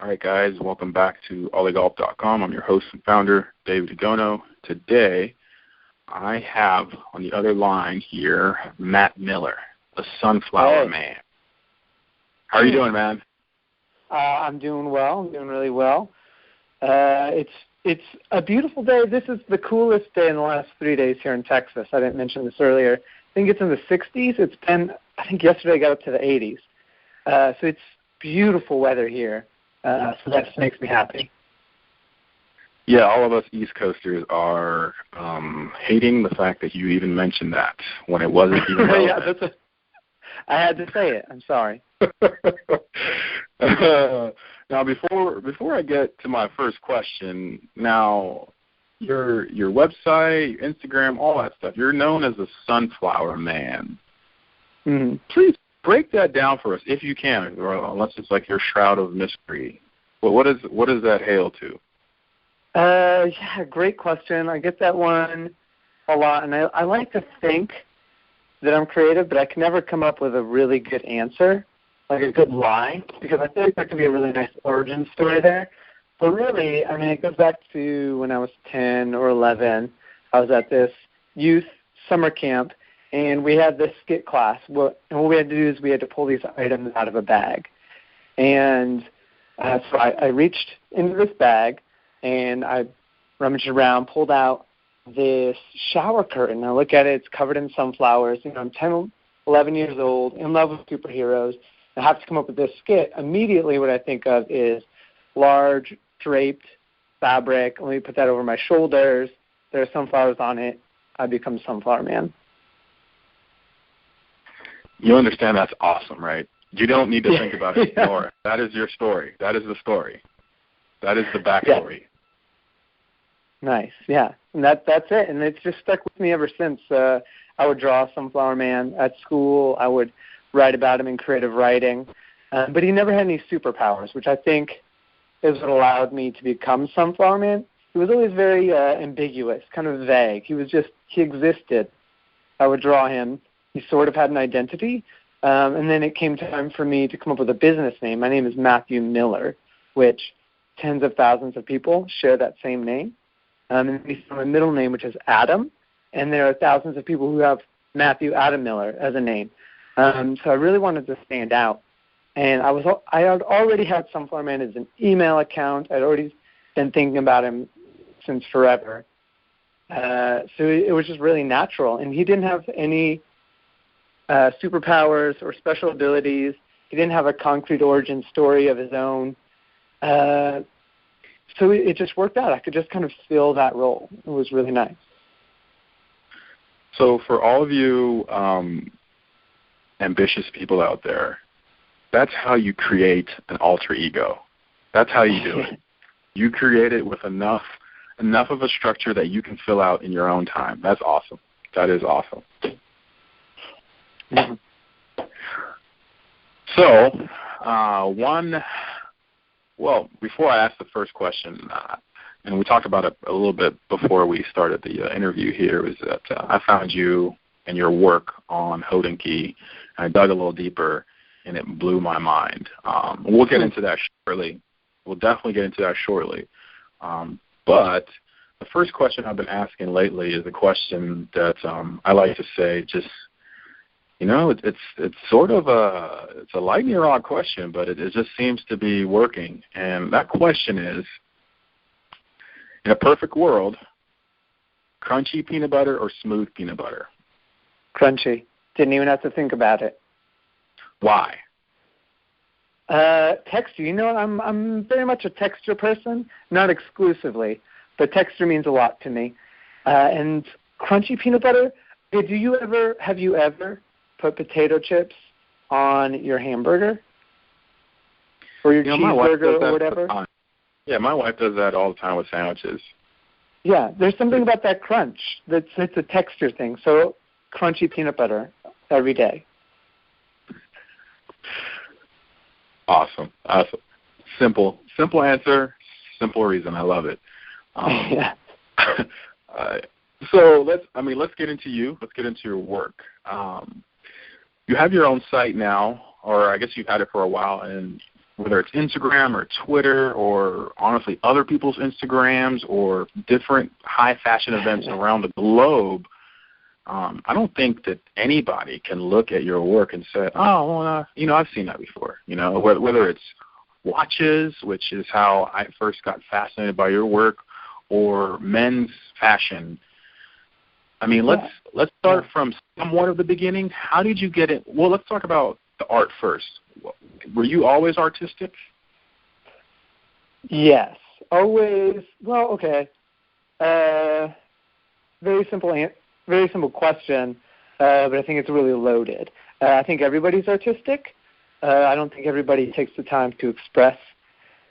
All right, guys, welcome back to ollygolf.com. I'm your host and founder, David Agono. Today, I have on the other line here Matt Miller, the Sunflower Man. How are you doing, man? I'm doing well. I'm doing really well. It's a beautiful day. This is the coolest day in the last 3 days here in Texas. I didn't mention this earlier. I think it's in the 60s. It's been, I think yesterday got up to the 80s. So it's beautiful weather here. So that just makes me happy. Yeah, all of us East Coasters are hating the fact that you even mentioned that when it wasn't even relevant. Yeah, I had to say it. I'm sorry. Now, before I get to my first question, now your website, Instagram, all that stuff, you're known as the Sunflower Man. Mm-hmm. Please break that down for us, if you can, or unless it's like your shroud of mystery. What does that hail to? Yeah, great question. I get that one a lot, and I like to think that I'm creative, but I can never come up with a really good answer, like a good lie, because I feel like there could be a really nice origin story there. But really, I mean, it goes back to when I was 10 or 11. I was at this youth summer camp, and we had this skit class. And what we had to do is we had to pull these items out of a bag. And so I reached into this bag, and I rummaged around, pulled out this shower curtain. I look at it, it's covered in sunflowers. You know, I'm 10, 11 years old, in love with superheroes. I have to come up with this skit. Immediately what I think of is large, draped fabric. Let me put that over my shoulders. There are sunflowers on it. I become Sunflower Man. You understand that's awesome, right? You don't need to think about it more. That is your story. That is the story. That is the backstory. Yeah. Nice, yeah. And that's it. And it's just stuck with me ever since. I would draw Sunflower Man at school. I would write about him in creative writing. But he never had any superpowers, which I think is what allowed me to become Sunflower Man. He was always very ambiguous, kind of vague. He existed. I would draw him. He sort of had an identity. And then it came time for me to come up with a business name. My name is Matthew Miller, which tens of thousands of people share that same name. And my middle name, which is Adam, and there are thousands of people who have Matthew Adam Miller as a name. So I really wanted to stand out. And I had already had Sunflower Man as an email account. I'd already been thinking about him since forever. So it was just really natural. And he didn't have any superpowers or special abilities. He didn't have a concrete origin story of his own. So it just worked out. I could just kind of fill that role. It was really nice. So for all of you ambitious people out there, that's how you create an alter ego. That's how you do it. You create it with enough of a structure that you can fill out in your own time. That's awesome. That is awesome. Mm-hmm. So, before I ask the first question, and we talked about it a little bit before we started the interview here, was that I found you and your work on Hodinkee, and I dug a little deeper, and it blew my mind. We'll get into that shortly. We'll definitely get into that shortly. But the first question I've been asking lately is a question that I like to say just, you know, it's sort of it's a lightning rod question, but it just seems to be working. And that question is, in a perfect world, crunchy peanut butter or smooth peanut butter? Crunchy. Didn't even have to think about it. Why? Texture. You know, I'm very much a texture person, not exclusively, but texture means a lot to me. And crunchy peanut butter. Have you ever put potato chips on your hamburger or your cheeseburger or whatever? Yeah, my wife does that all the time with sandwiches. Yeah, there's something about that crunch. It's a texture thing. So crunchy peanut butter every day. Awesome. Simple answer, simple reason. I love it. Yeah. So let's get into you. Let's get into your work. You have your own site now, or I guess you've had it for a while, and whether it's Instagram or Twitter or honestly other people's Instagrams or different high fashion events around the globe, I don't think that anybody can look at your work and say, oh, well, I've seen that before. Whether it's watches, which is how I first got fascinated by your work, or men's fashion. I mean, let's start from somewhat of the beginning. How did you get it? Well, let's talk about the art first. Were you always artistic? Yes, always. Well, okay. Very simple question, but I think it's really loaded. I think everybody's artistic. I don't think everybody takes the time to express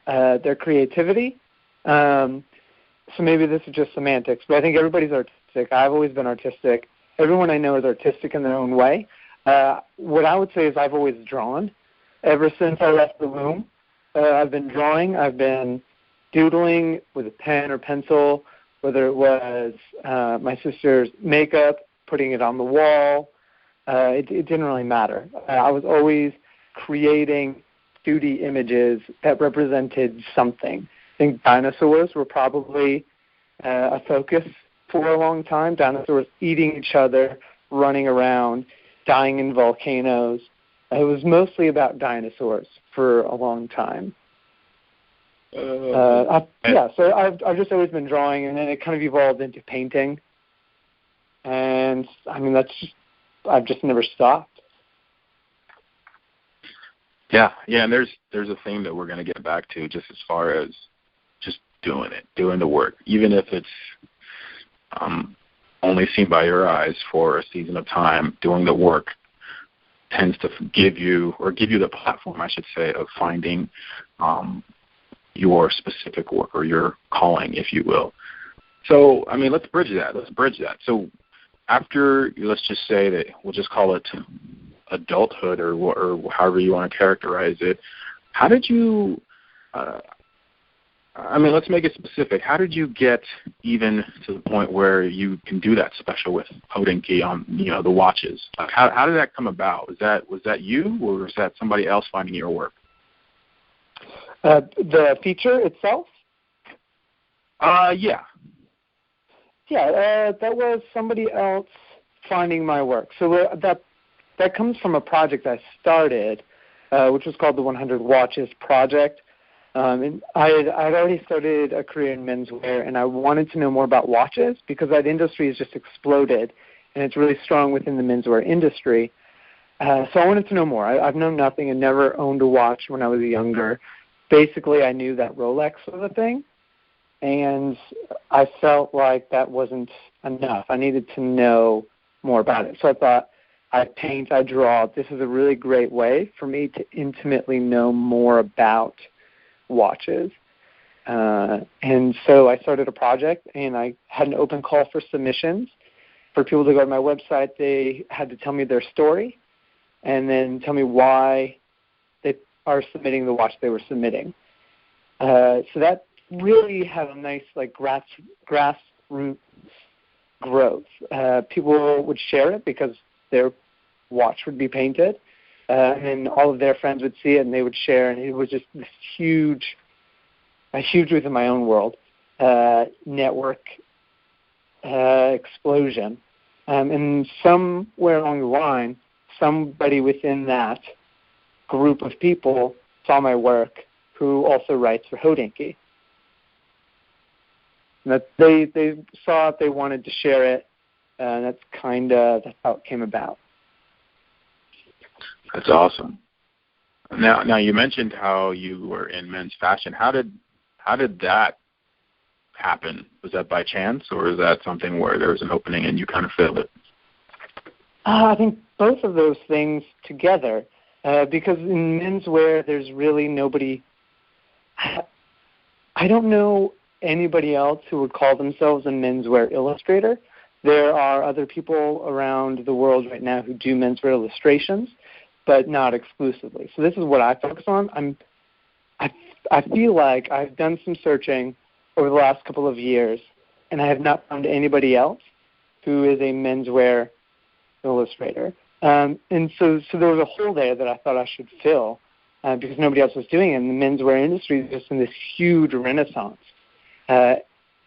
their creativity. So maybe this is just semantics, but I think everybody's artistic. I've always been artistic. Everyone I know is artistic in their own way. What I would say is I've always drawn. Ever since I left the womb, I've been drawing. I've been doodling with a pen or pencil, whether it was my sister's makeup, putting it on the wall. It didn't really matter. I was always creating 2D images that represented something. I think dinosaurs were probably a focus for a long time. Dinosaurs eating each other, running around, dying in volcanoes. It was mostly about dinosaurs for a long time. So I've just always been drawing, and then it kind of evolved into painting. And I mean, I've just never stopped. Yeah, and there's a theme that we're going to get back to, just as far as just doing the work, even if it's only seen by your eyes for a season of time. Doing the work tends to give you the platform, I should say, of finding your specific work or your calling, if you will. So, I mean, let's bridge that. So after, let's just say that we'll just call it adulthood or however you want to characterize it, how did you, let's make it specific. How did you get even to the point where you can do that special with Hodinkee on, the watches? Like, how did that come about? Was that you, or was that somebody else finding your work? The feature itself? Yeah. Yeah, that was somebody else finding my work. So that comes from a project I started, which was called the 100 Watches Project. And I had already started a career in menswear, and I wanted to know more about watches because that industry has just exploded, and it's really strong within the menswear industry. So I wanted to know more. I've known nothing and never owned a watch when I was younger. Basically, I knew that Rolex was a thing, and I felt like that wasn't enough. I needed to know more about it. So I thought, I paint, I draw. This is a really great way for me to intimately know more about watches. And so I started a project, and I had an open call for submissions. For people to go to my website, they had to tell me their story and then tell me why they are submitting the watch they were submitting. So that really had a nice grassroots growth. People would share it because their watch would be painted, and all of their friends would see it, and they would share, and it was just this huge within my own world network explosion. And somewhere along the line, somebody within that group of people saw my work who also writes for Hodinkee. And that they saw it, they wanted to share it, and that's how it came about. That's awesome. Now you mentioned how you were in men's fashion. How did that happen? Was that by chance, or is that something where there was an opening and you kind of filled it? I think both of those things together, because in menswear there's really nobody. I don't know anybody else who would call themselves a menswear illustrator. There are other people around the world right now who do menswear illustrations, but not exclusively. So this is what I focus on. I feel like I've done some searching over the last couple of years, and I have not found anybody else who is a menswear illustrator. And so there was a hole there that I thought I should fill. because nobody else was doing it. And the menswear industry is just in this huge renaissance. And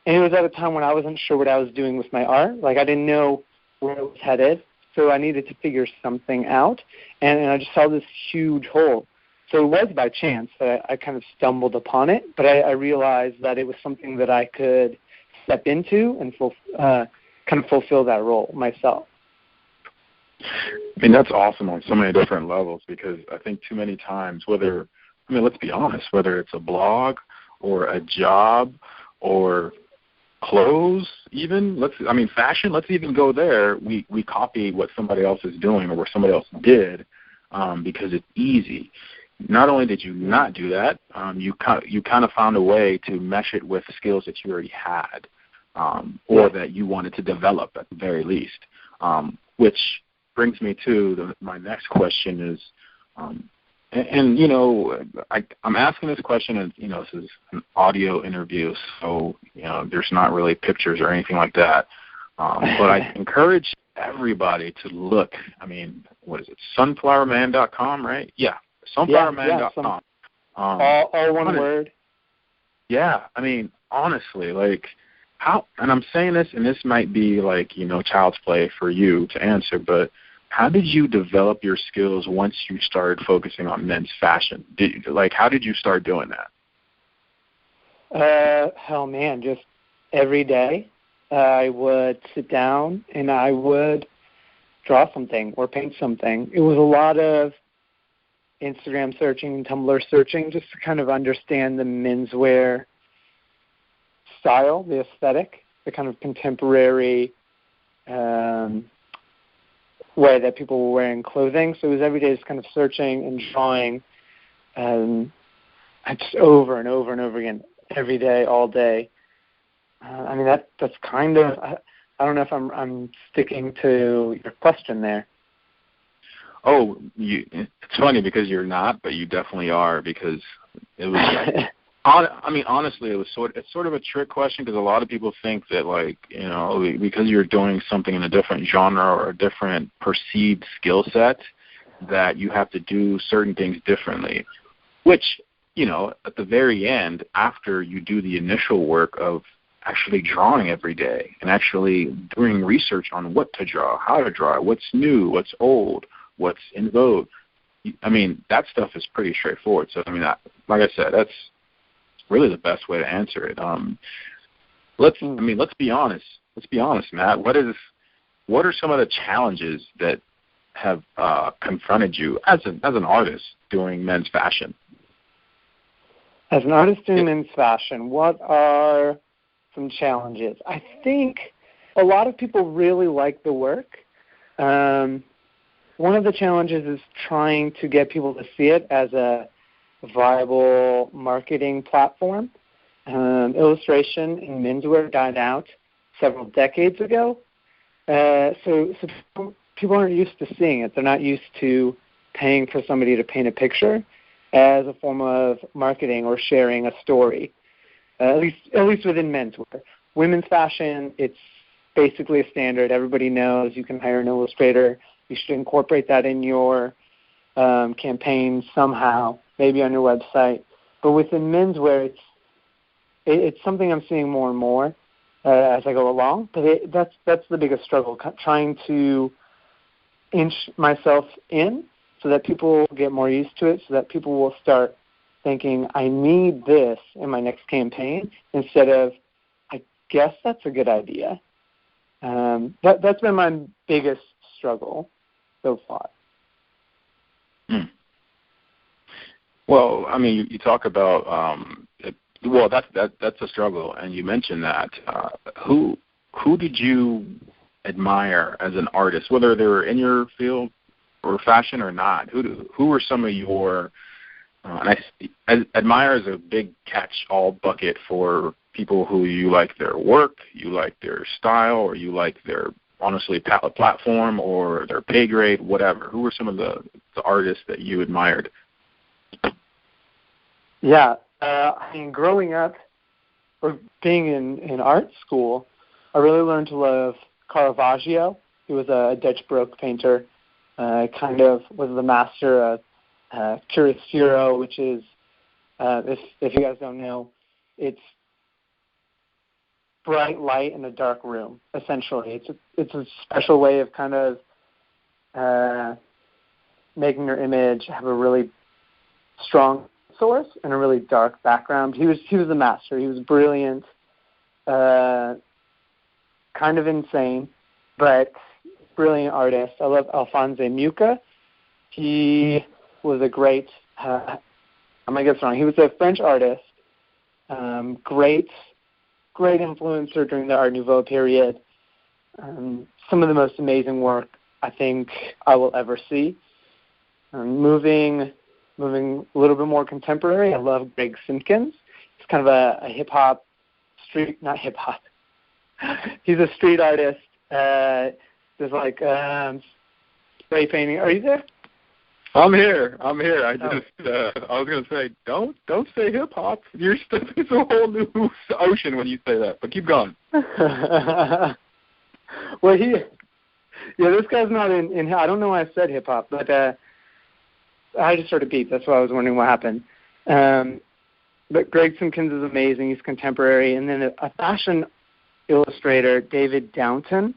it was at a time when I wasn't sure what I was doing with my art. Like, I didn't know where it was headed, so I needed to figure something out. And I just saw this huge hole. So it was by chance that I kind of stumbled upon it, but I realized that it was something that I could step into and kind of fulfill that role myself. I mean, that's awesome on so many different levels, because I think too many times, let's be honest, whether it's a blog or a job or clothes even, fashion, let's even go there. We copy what somebody else is doing or what somebody else did because it's easy. Not only did you not do that, you kind of found a way to mesh it with skills that you already had or that you wanted to develop at the very least, which brings me to my next question is, I'm asking this question, and this is an audio interview, so there's not really pictures or anything like that. But I encourage everybody to look. I mean, what is it? Sunflowerman.com, right? Yeah, sunflowerman.com. All one word. Yeah, I mean, honestly, like how? And I'm saying this, and this might be like child's play for you to answer, but how did you develop your skills once you started focusing on men's fashion? How did you start doing that? Just every day I would sit down and I would draw something or paint something. It was a lot of Instagram searching and Tumblr searching just to kind of understand the menswear style, the aesthetic, the kind of contemporary way that people were wearing clothing. So it was every day just kind of searching and drawing, just over and over and over again, every day, all day. That's kind of, I don't know if I'm sticking to your question there. Oh, it's funny because you're not, but you definitely are, because it was honestly, it's sort of a trick question, because a lot of people think that because you're doing something in a different genre or a different perceived skill set, that you have to do certain things differently, which, at the very end, after you do the initial work of actually drawing every day and actually doing research on what to draw, how to draw, what's new, what's old, what's in vogue, that stuff is pretty straightforward. So, like I said, that's really the best way to answer it. Let's be honest. Let's be honest, Matt. What are some of the challenges that have confronted you as an artist doing men's fashion? As an artist doing men's fashion, what are some challenges? I think a lot of people really like the work. One of the challenges is trying to get people to see it as a viable marketing platform. Illustration in menswear died out several decades ago, so people aren't used to seeing it. They're not used to paying for somebody to paint a picture as a form of marketing or sharing a story. At least within menswear. Women's fashion, it's basically a standard. Everybody knows you can hire an illustrator. You should incorporate that in your campaign somehow, maybe on your website. But within menswear, it's something I'm seeing more and more as I go along. But that's the biggest struggle, trying to inch myself in so that people get more used to it, so that people will start thinking, I need this in my next campaign, instead of, I guess that's a good idea. That's been my biggest struggle so far. Well, you talk about that's a struggle, and you mentioned that. Who did you admire as an artist, whether they were in your field or fashion or not? Who were some of your admire is a big catch-all bucket for people who you like their work, you like their style, or you like their, honestly, platform or their pay grade, whatever. Who were some of the artists that you admired? Yeah, growing up or being in art school, I really learned to love Caravaggio. He was a Dutch Baroque painter, kind of was the master of chiaroscuro, which is, if you guys don't know, it's bright light in a dark room, essentially. It's a special way of kind of making your image have a really strong source and a really dark background. He was a master. He was brilliant, kind of insane, but brilliant artist. I love Alphonse Mucha. He was a great, I might get this wrong, he was a French artist, great influencer during the Art Nouveau period. Some of the most amazing work I think I will ever see. Moving a little bit more contemporary, I love Greg Simpkins. He's kind of a hip-hop, not hip-hop. He's a street artist. There's like spray painting. Are you there? I'm here. I was gonna say, don't say hip hop. It's a whole new ocean when you say that. But keep going. Well, this guy's not in. I don't know why I said hip hop, but I just heard a beat. That's why I was wondering what happened. But Greg Simpkins is amazing. He's contemporary, and then a fashion illustrator, David Downton.